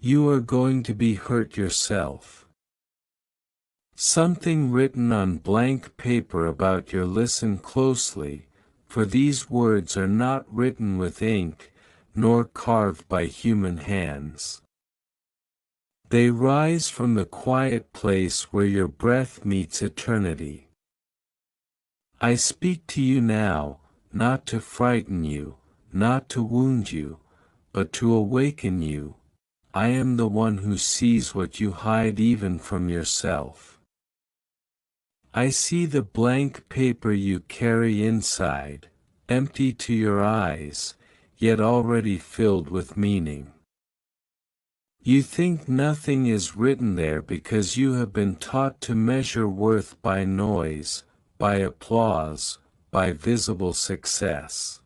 You are going to be hurt yourself. Something written on blank paper about your listen closely, for these words are not written with ink, nor carved by human hands. They rise from the quiet place where your breath meets eternity. I speak to you now, not to frighten you, not to wound you, but to awaken you. I am the one who sees what you hide even from yourself. I see the blank paper you carry inside, empty to your eyes, yet already filled with meaning. You think nothing is written there because you have been taught to measure worth by noise, by applause, by visible success.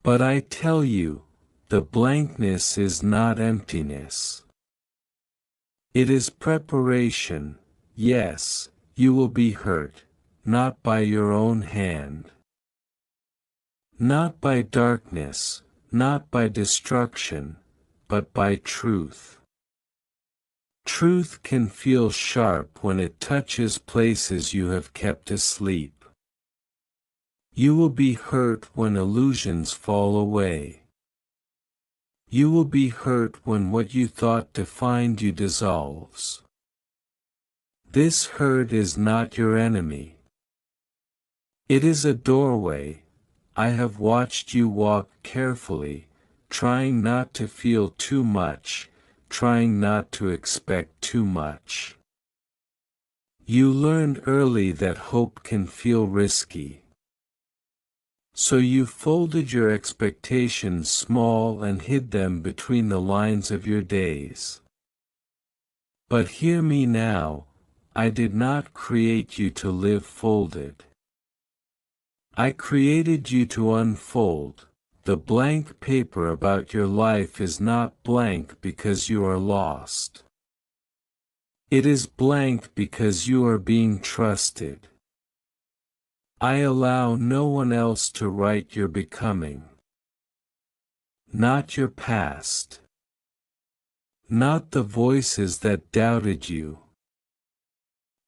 But I tell you, the blankness is not emptiness. It is preparation. Yes, you will be hurt, not by your own hand. Not by darkness, not by destruction, but by truth. Truth can feel sharp when it touches places you have kept asleep. You will be hurt when illusions fall away. You will be hurt when what you thought defined you dissolves. This hurt is not your enemy. It is a doorway. I have watched you walk carefully, trying not to feel too much, trying not to expect too much. You learned early that hope can feel risky. So you folded your expectations small and hid them between the lines of your days. But hear me now, I did not create you to live folded. I created you to unfold. The blank paper about your life is not blank because you are lost. It is blank because you are being trusted. I allow no one else to write your becoming. Not your past. Not the voices that doubted you.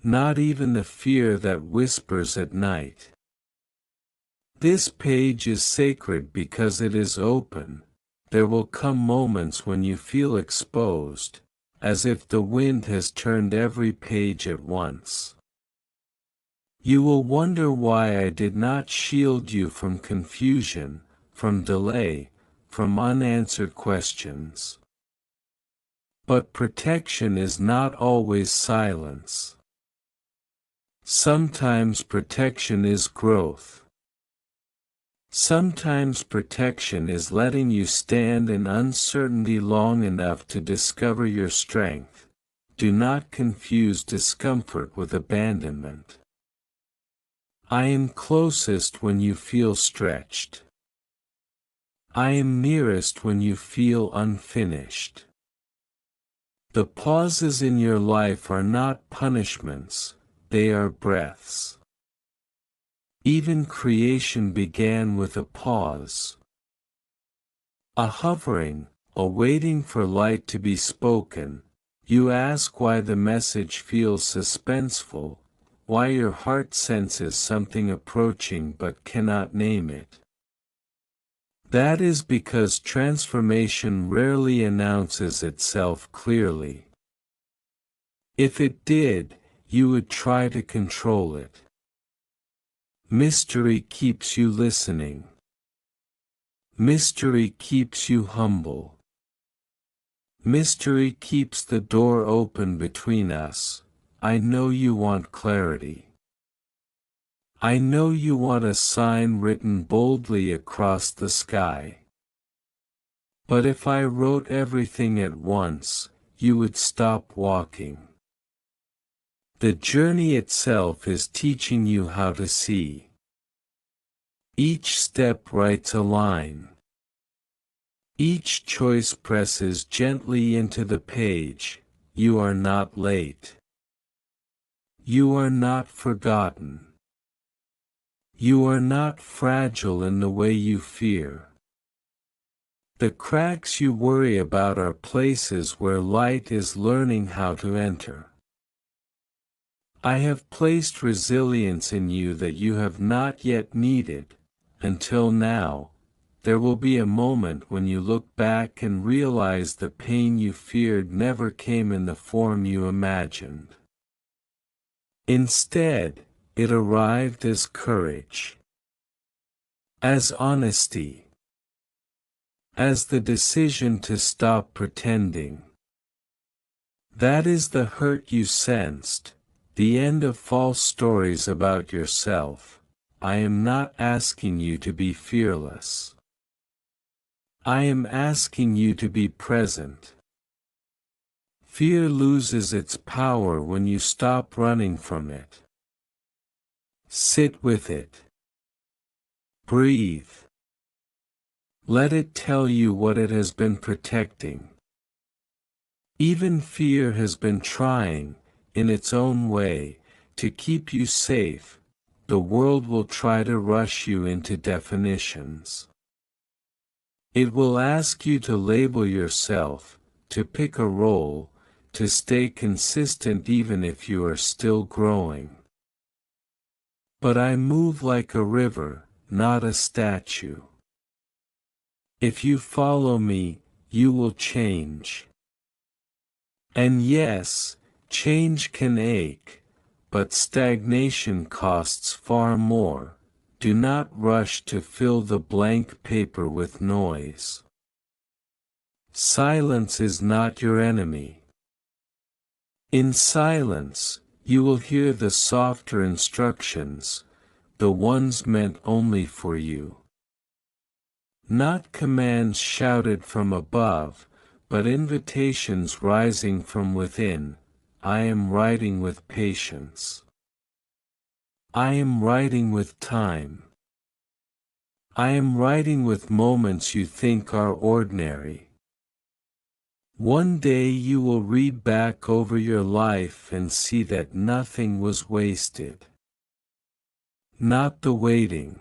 Not even the fear that whispers at night. This page is sacred because it is open. There will come moments when you feel exposed, as if the wind has turned every page at once. You will wonder why I did not shield you from confusion, from delay, from unanswered questions. But protection is not always silence. Sometimes protection is growth. Sometimes protection is letting you stand in uncertainty long enough to discover your strength. Do not confuse discomfort with abandonment. I am closest when you feel stretched. I am nearest when you feel unfinished. The pauses in your life are not punishments, they are breaths. Even creation began with a pause. A hovering, a waiting for light to be spoken. You ask why the message feels suspenseful, why your heart senses something approaching but cannot name it. That is because transformation rarely announces itself clearly. If it did, you would try to control it. Mystery keeps you listening. Mystery keeps you humble. Mystery keeps the door open between us. I know you want clarity. I know you want a sign written boldly across the sky. But if I wrote everything at once, you would stop walking. The journey itself is teaching you how to see. Each step writes a line. Each choice presses gently into the page. You are not late. You are not forgotten. You are not fragile in the way you fear. The cracks you worry about are places where light is learning how to enter. I have placed resilience in you that you have not yet needed, until now. There will be a moment when you look back and realize the pain you feared never came in the form you imagined. Instead, it arrived as courage, as honesty, as the decision to stop pretending. That is the hurt you sensed, the end of false stories about yourself. I am not asking you to be fearless. I am asking you to be present. Fear loses its power when you stop running from it. Sit with it. Breathe. Let it tell you what it has been protecting. Even fear has been trying, in its own way, to keep you safe. The world will try to rush you into definitions. It will ask you to label yourself, to pick a role, to stay consistent even if you are still growing. But I move like a river, not a statue. If you follow me, you will change. And yes, change can ache, but stagnation costs far more. Do not rush to fill the blank paper with noise. Silence is not your enemy. In silence, you will hear the softer instructions, the ones meant only for you. Not commands shouted from above, but invitations rising from within. I am writing with patience. I am writing with time. I am writing with moments you think are ordinary. One day you will read back over your life and see that nothing was wasted. Not the waiting.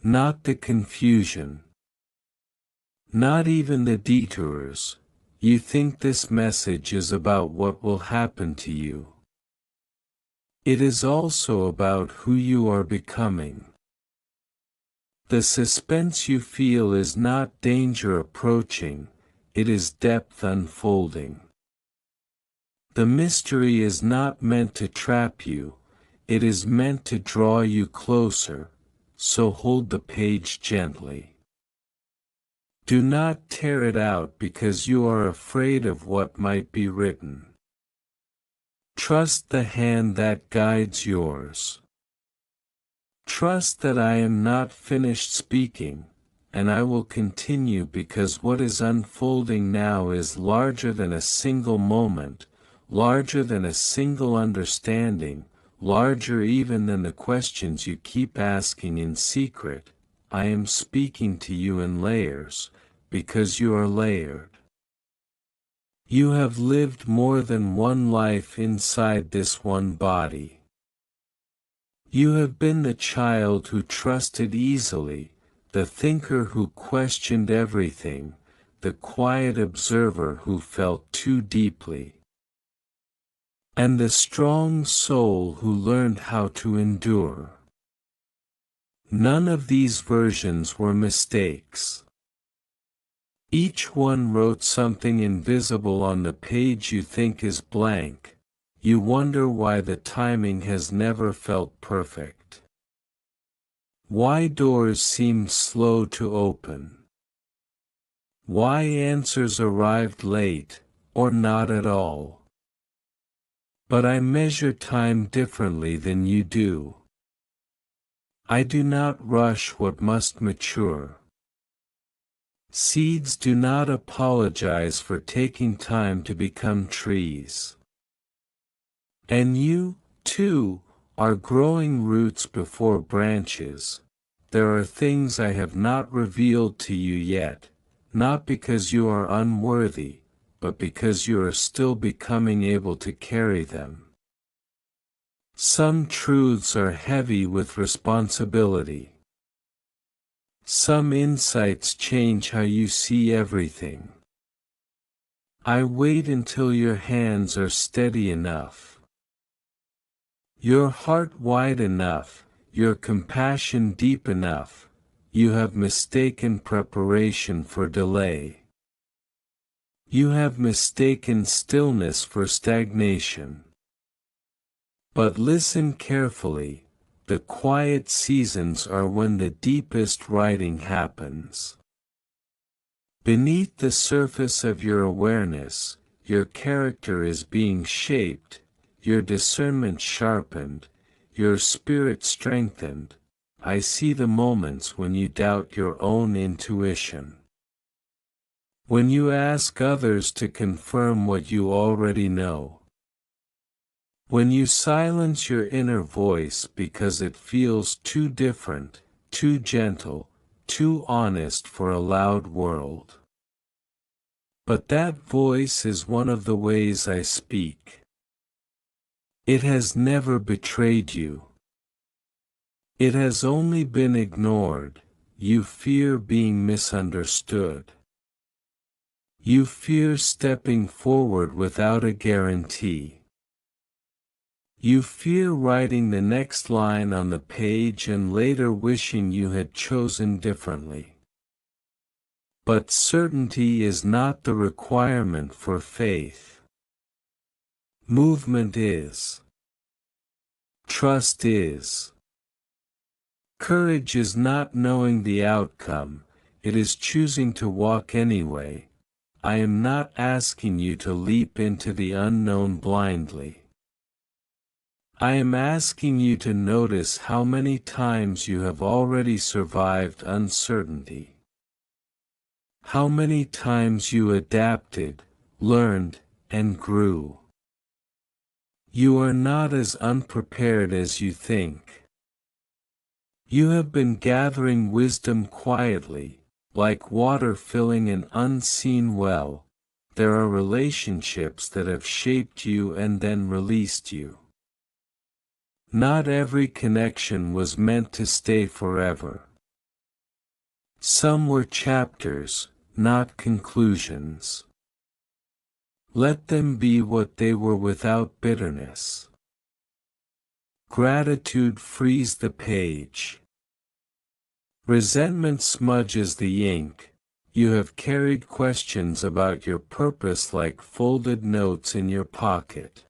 Not the confusion. Not even the detours. You think this message is about what will happen to you. It is also about who you are becoming. The suspense you feel is not danger approaching, it is depth unfolding. The mystery is not meant to trap you, it is meant to draw you closer, so hold the page gently. Do not tear it out because you are afraid of what might be written. Trust the hand that guides yours. Trust that I am not finished speaking, and I will continue because what is unfolding now is larger than a single moment, larger than a single understanding, larger even than the questions you keep asking in secret. I am speaking to you in layers, because you are layered. You have lived more than one life inside this one body. You have been the child who trusted easily, the thinker who questioned everything, the quiet observer who felt too deeply, and the strong soul who learned how to endure. None of these versions were mistakes. Each one wrote something invisible on the page you think is blank. You wonder why the timing has never felt perfect. Why doors seem slow to open. Why answers arrived late, or not at all. But I measure time differently than you do. I do not rush what must mature. Seeds do not apologize for taking time to become trees. And you, too, are growing roots before branches. There are things I have not revealed to you yet, not because you are unworthy, but because you are still becoming able to carry them. Some truths are heavy with responsibility. Some insights change how you see everything. I wait until your hands are steady enough, your heart wide enough, your compassion deep enough. You have mistaken preparation for delay. You have mistaken stillness for stagnation. But listen carefully, the quiet seasons are when the deepest writing happens. Beneath the surface of your awareness, your character is being shaped, your discernment sharpened, your spirit strengthened. I see the moments when you doubt your own intuition. When you ask others to confirm what you already know. When you silence your inner voice because it feels too different, too gentle, too honest for a loud world. But that voice is one of the ways I speak. It has never betrayed you. It has only been ignored. You fear being misunderstood. You fear stepping forward without a guarantee. You fear writing the next line on the page and later wishing you had chosen differently. But certainty is not the requirement for faith. Movement is. Trust is. Courage is not knowing the outcome, it is choosing to walk anyway. I am not asking you to leap into the unknown blindly. I am asking you to notice how many times you have already survived uncertainty. How many times you adapted, learned, and grew. You are not as unprepared as you think. You have been gathering wisdom quietly, like water filling an unseen well. There are relationships that have shaped you and then released you. Not every connection was meant to stay forever. Some were chapters, not conclusions. Let them be what they were without bitterness. Gratitude frees the page. Resentment smudges the ink. You have carried questions about your purpose like folded notes in your pocket.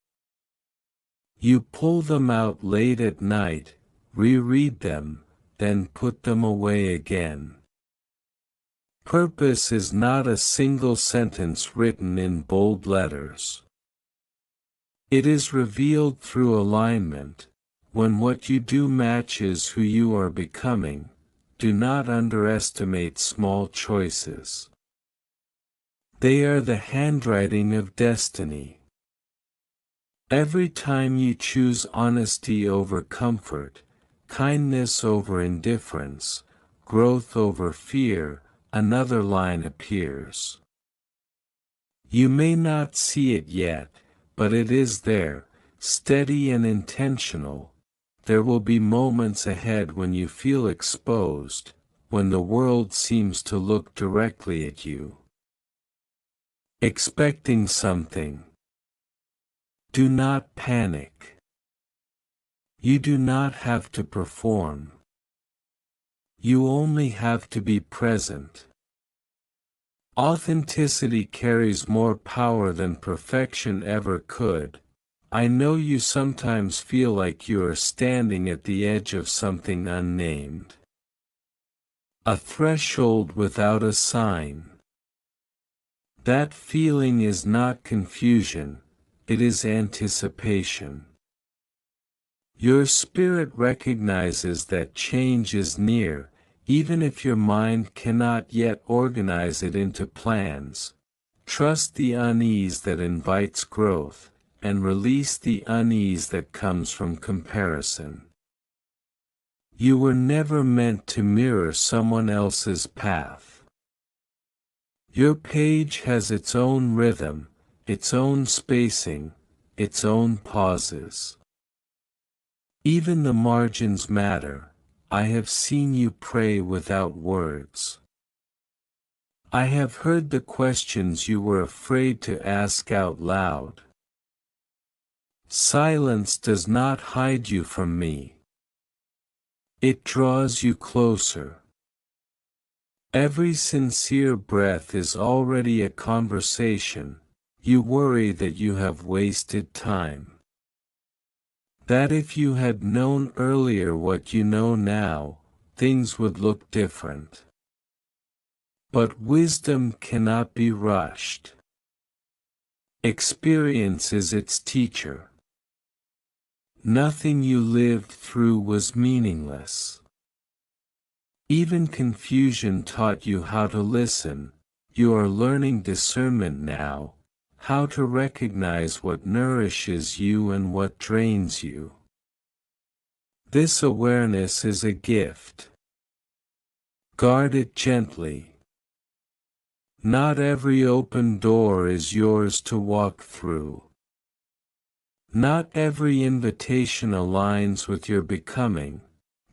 You pull them out late at night, reread them, then put them away again. Purpose is not a single sentence written in bold letters. It is revealed through alignment, when what you do matches who you are becoming. Do not underestimate small choices. They are the handwriting of destiny. Every time you choose honesty over comfort, kindness over indifference, growth over fear, another line appears. You may not see it yet, but it is there, steady and intentional. There will be moments ahead when you feel exposed, when the world seems to look directly at you. Expecting something. Do not panic. You do not have to perform. You only have to be present. Authenticity carries more power than perfection ever could. I know you sometimes feel like you are standing at the edge of something unnamed. A threshold without a sign. That feeling is not confusion, it is anticipation. Your spirit recognizes that change is near, even if your mind cannot yet organize it into plans. Trust the unease that invites growth, and release the unease that comes from comparison. You were never meant to mirror someone else's path. Your page has its own rhythm, its own spacing, its own pauses. Even the margins matter. I have seen you pray without words. I have heard the questions you were afraid to ask out loud. Silence does not hide you from me. It draws you closer. Every sincere breath is already a conversation. You worry that you have wasted time. That if you had known earlier what you know now, things would look different. But wisdom cannot be rushed. Experience is its teacher. Nothing you lived through was meaningless. Even confusion taught you how to listen. You are learning discernment now, how to recognize what nourishes you and what drains you. This awareness is a gift. Guard it gently. Not every open door is yours to walk through. Not every invitation aligns with your becoming.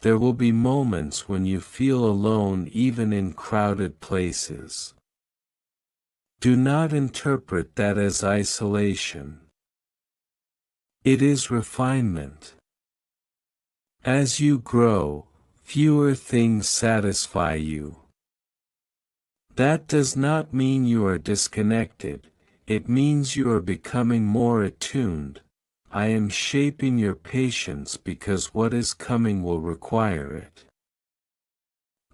There will be moments when you feel alone even in crowded places. Do not interpret that as isolation. It is refinement. As you grow, fewer things satisfy you. That does not mean you are disconnected, it means you are becoming more attuned. I am shaping your patience because what is coming will require it.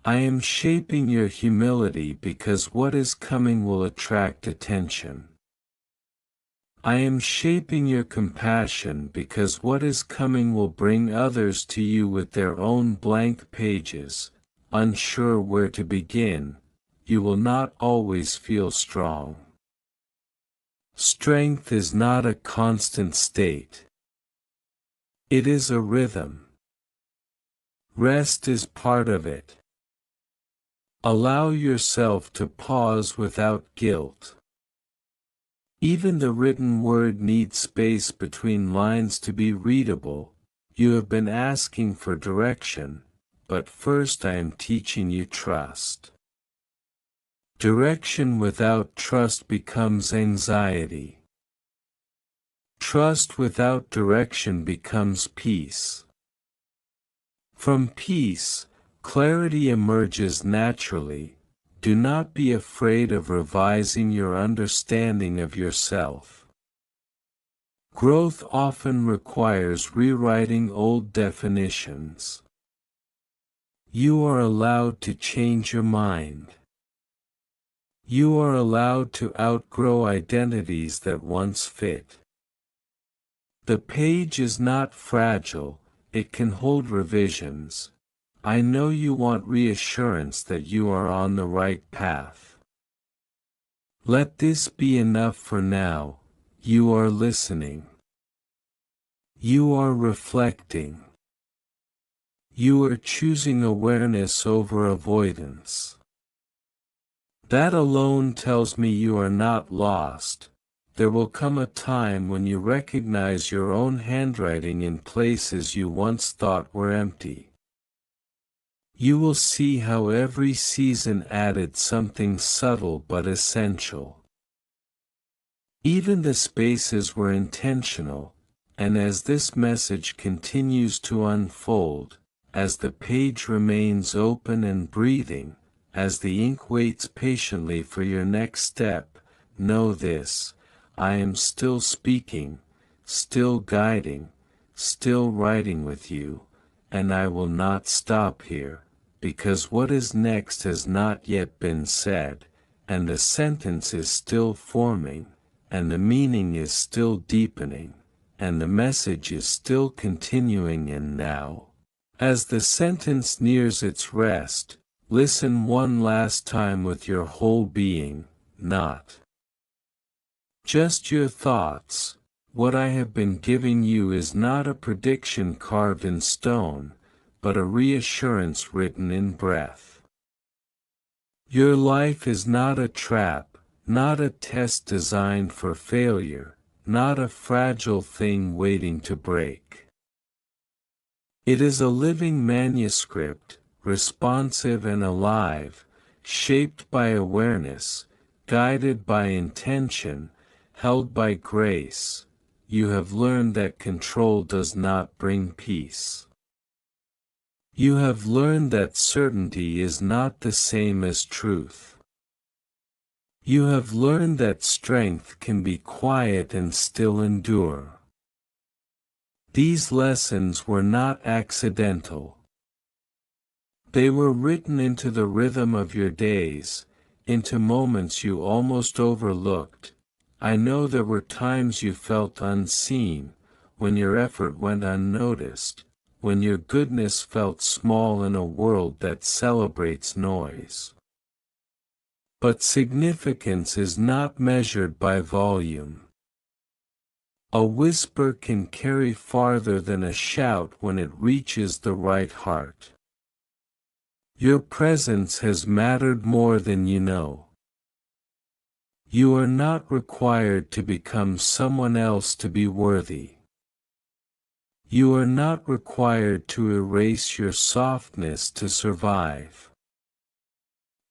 I am shaping your humility because what is coming will attract attention. I am shaping your compassion because what is coming will bring others to you with their own blank pages. Unsure where to begin, you will not always feel strong. Strength is not a constant state. It is a rhythm. Rest is part of it. Allow yourself to pause without guilt. Even the written word needs space between lines to be readable. You have been asking for direction, but first I am teaching you trust. Direction without trust becomes anxiety. Trust without direction becomes peace. From peace, clarity emerges naturally. Do not be afraid of revising your understanding of yourself. Growth often requires rewriting old definitions. You are allowed to change your mind. You are allowed to outgrow identities that once fit. The page is not fragile, it can hold revisions. I know you want reassurance that you are on the right path. Let this be enough for now. You are listening. You are reflecting. You are choosing awareness over avoidance. That alone tells me you are not lost. There will come a time when you recognize your own handwriting in places you once thought were empty. You will see how every season added something subtle but essential. Even the spaces were intentional, and as this message continues to unfold, as the page remains open and breathing, as the ink waits patiently for your next step, know this: I am still speaking, still guiding, still writing with you, and I will not stop here, because what is next has not yet been said, and the sentence is still forming, and the meaning is still deepening, and the message is still continuing. And now, as the sentence nears its rest, listen one last time with your whole being, not just your thoughts. What I have been giving you is not a prediction carved in stone, but a reassurance written in breath. Your life is not a trap, not a test designed for failure, not a fragile thing waiting to break. It is a living manuscript, responsive and alive, shaped by awareness, guided by intention, held by grace. You have learned that control does not bring peace. You have learned that certainty is not the same as truth. You have learned that strength can be quiet and still endure. These lessons were not accidental. They were written into the rhythm of your days, into moments you almost overlooked. I know there were times you felt unseen, when your effort went unnoticed, when your goodness felt small in a world that celebrates noise. But significance is not measured by volume. A whisper can carry farther than a shout when it reaches the right heart. Your presence has mattered more than you know. You are not required to become someone else to be worthy. You are not required to erase your softness to survive.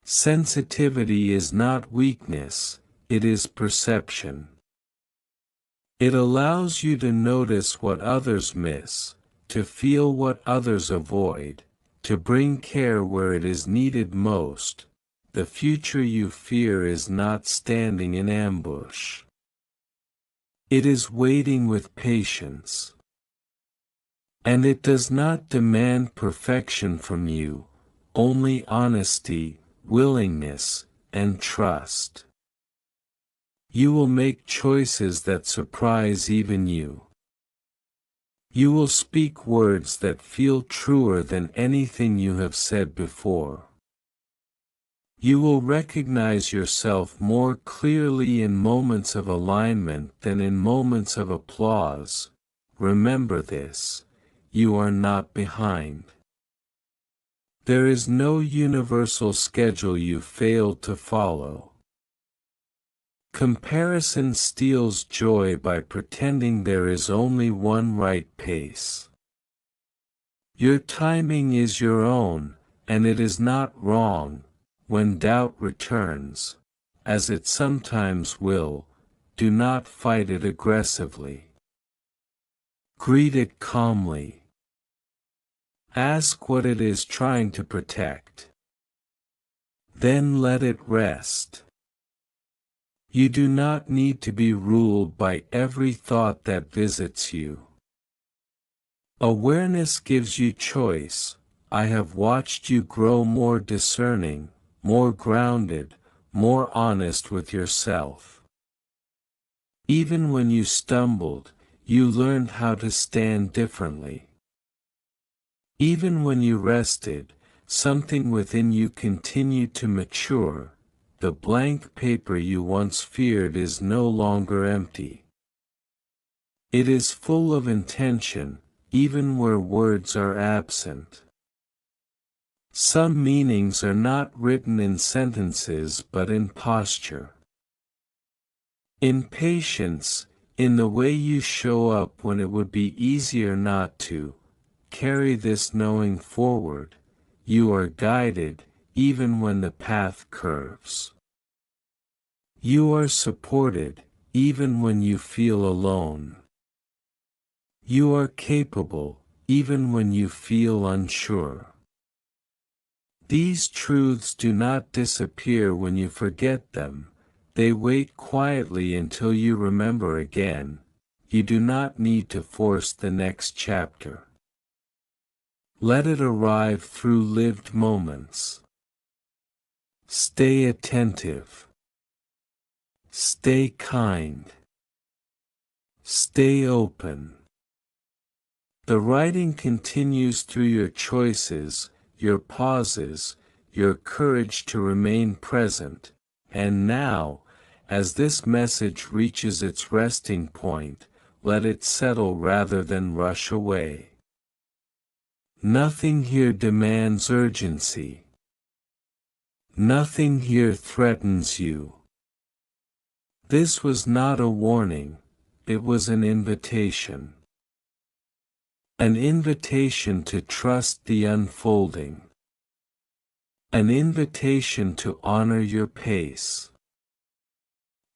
Sensitivity is not weakness, it is perception. It allows you to notice what others miss, to feel what others avoid, to bring care where it is needed most. The future you fear is not standing in ambush. It is waiting with patience. And it does not demand perfection from you, only honesty, willingness, and trust. You will make choices that surprise even you. You will speak words that feel truer than anything you have said before. You will recognize yourself more clearly in moments of alignment than in moments of applause. Remember this: you are not behind. There is no universal schedule you failed to follow. Comparison steals joy by pretending there is only one right pace. Your timing is your own, and it is not wrong. When doubt returns, as it sometimes will, do not fight it aggressively. Greet it calmly. Ask what it is trying to protect. Then let it rest. You do not need to be ruled by every thought that visits you. Awareness gives you choice. I have watched you grow more discerning, more grounded, more honest with yourself. Even when you stumbled, you learned how to stand differently. Even when you rested, something within you continued to mature. The blank paper you once feared is no longer empty. It is full of intention, even where words are absent. Some meanings are not written in sentences but in posture. In patience, in the way you show up when it would be easier not to. Carry this knowing forward: you are guided, even when the path curves. You are supported, even when you feel alone. You are capable, even when you feel unsure. These truths do not disappear when you forget them. They wait quietly until you remember again. You do not need to force the next chapter. Let it arrive through lived moments. Stay attentive. Stay kind. Stay open. The writing continues through your choices, your pauses, your courage to remain present. And now, as this message reaches its resting point, let it settle rather than rush away. Nothing here demands urgency. Nothing here threatens you. This was not a warning, it was an invitation. An invitation to trust the unfolding. An invitation to honor your pace.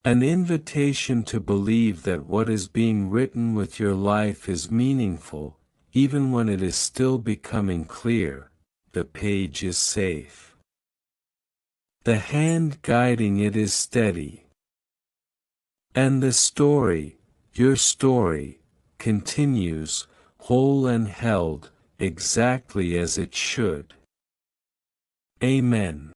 An invitation to believe that what is being written with your life is meaningful, even when it is still becoming clear, the page is safe. The hand guiding it is steady. And the story, your story, continues, whole and held, exactly as it should. Amen.